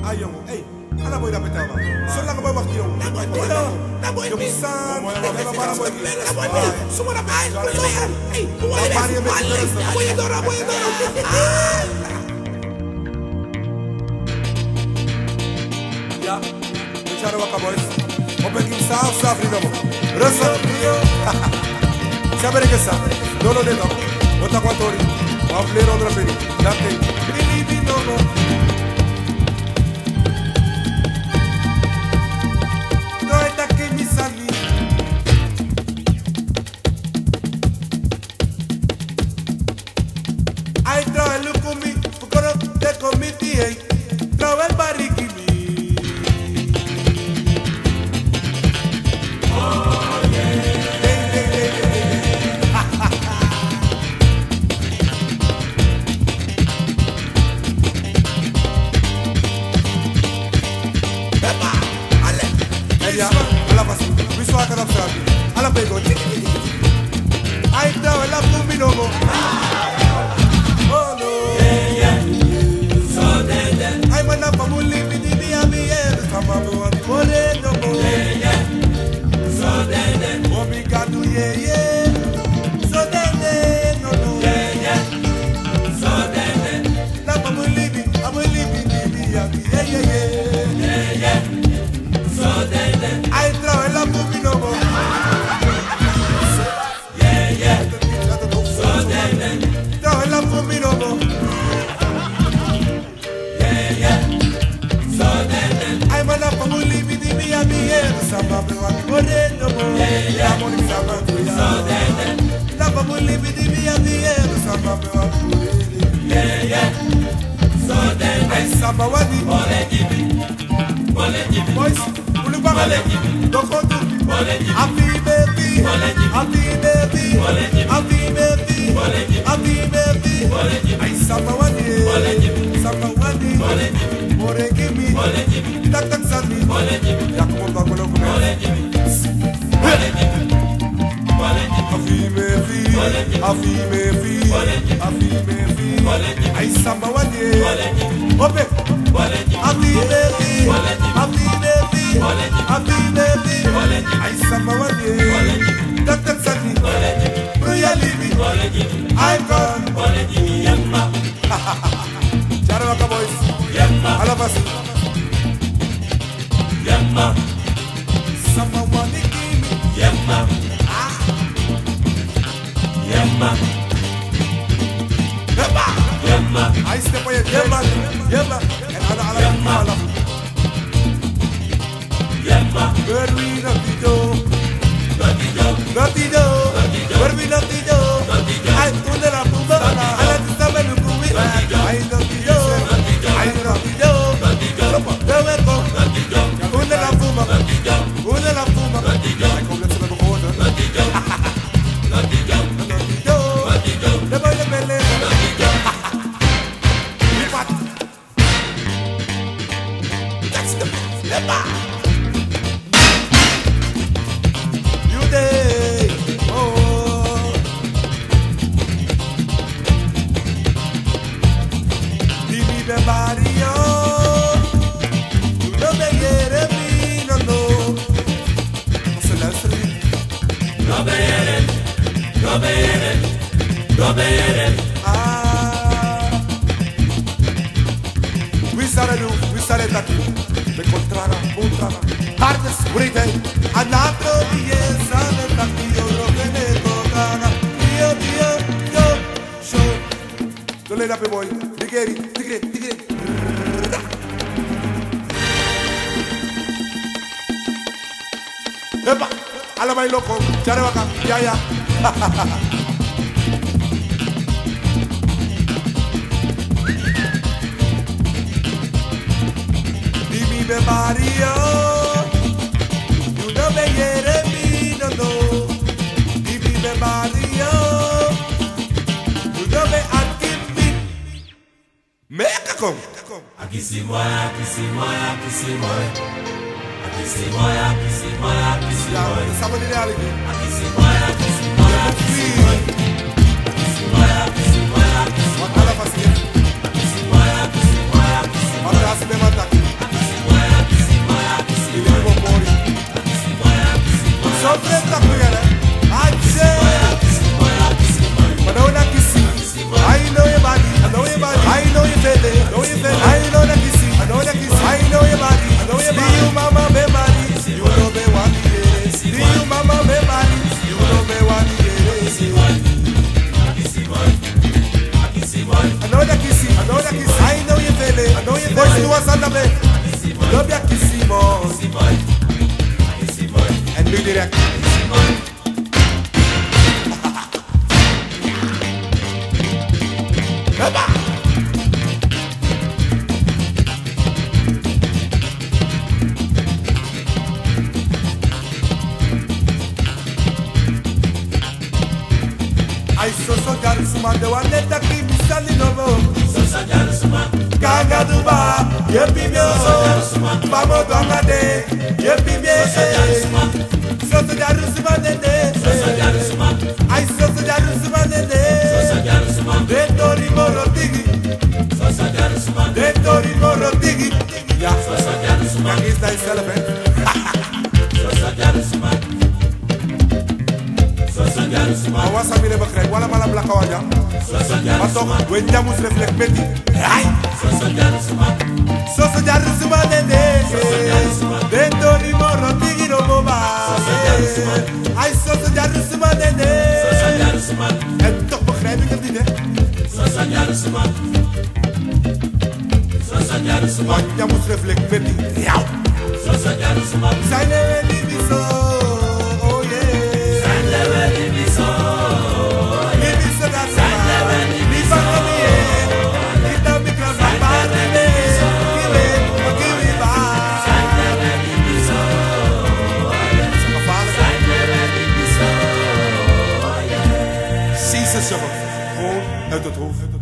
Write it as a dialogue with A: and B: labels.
A: Ayo, hey, ana boy dapat apa? Soalnya nggak bawa kio.
B: Na boy mi.
A: Semua
B: nak main. Hey, boy adora.
A: Ya, bicara waka boys. Open game saf Afrika mo. Rasa kio. Sabe que sabe. No de no. Bota quatori. Va a fler otra peli. Date. Believe no. I draw a look at me, because of the committee, draw a barrique me. Oh, yeah. Alla passi, mi so anche da frati, alla pego. I draw a look at me, no. Alla mai loco, cari waka, ya. Dimmi be Mario, you know me yere mi no. Dimmi be Mario, you know me akimi. Meka kom.
B: Akisimoya.
A: Sama diri lagi. Makala pasti. Makala pasti memang tak. man de wane taki misali nobo.
B: Sosa Jarusuma.
A: Kanga duba, yepi mio. Vamos dongade, yepi mie. Sosa Jarusuma nene.
B: Sosa Jarusuma.
A: Ay Sosa Jarusuma nene.
B: Sosa Jarusuma.
A: Detori moro tigi.
B: Sosa Jarusuma.
A: Detori moro tigi. Ya.
B: Sosa Jarusuma.
A: Yang is die celebrate.
B: Sosa Jarusuma. Sosa Jarusuma.
A: Awas sambil berkreik, wala malam belakang aja.
B: Sosa Jarusuma.
A: Matok, wenjamus refleks beti. Ay.
B: Sosa Jarusuma.
A: Sosa Jarusuma nene.
B: Sosa Jarusuma.
A: Detori moro tigi no boba.
B: Sosa Jarusuma.
A: Ay Sosa Jarusuma nene.
B: Sosa Jarusuma.
A: En toch begrijp ik het niet, hè?
B: Sosa Jarusuma. Sosa Jarusuma.
A: Wenjamus refleks beti. Ja.
B: Sosa Jarusuma.
A: Zijn er niet meer zo. Oh yeah.
B: Zijn we niet meer zo?
A: Niet meer zo dat ze maar. Niet van de meer. Niet dat ik kan van baden meer. Give me back.
B: Zijn we niet meer zo?
A: Gevaarlijk.
B: Zijn we niet meer zo?
A: Zie ze zo. Gewoon uit het hoofd.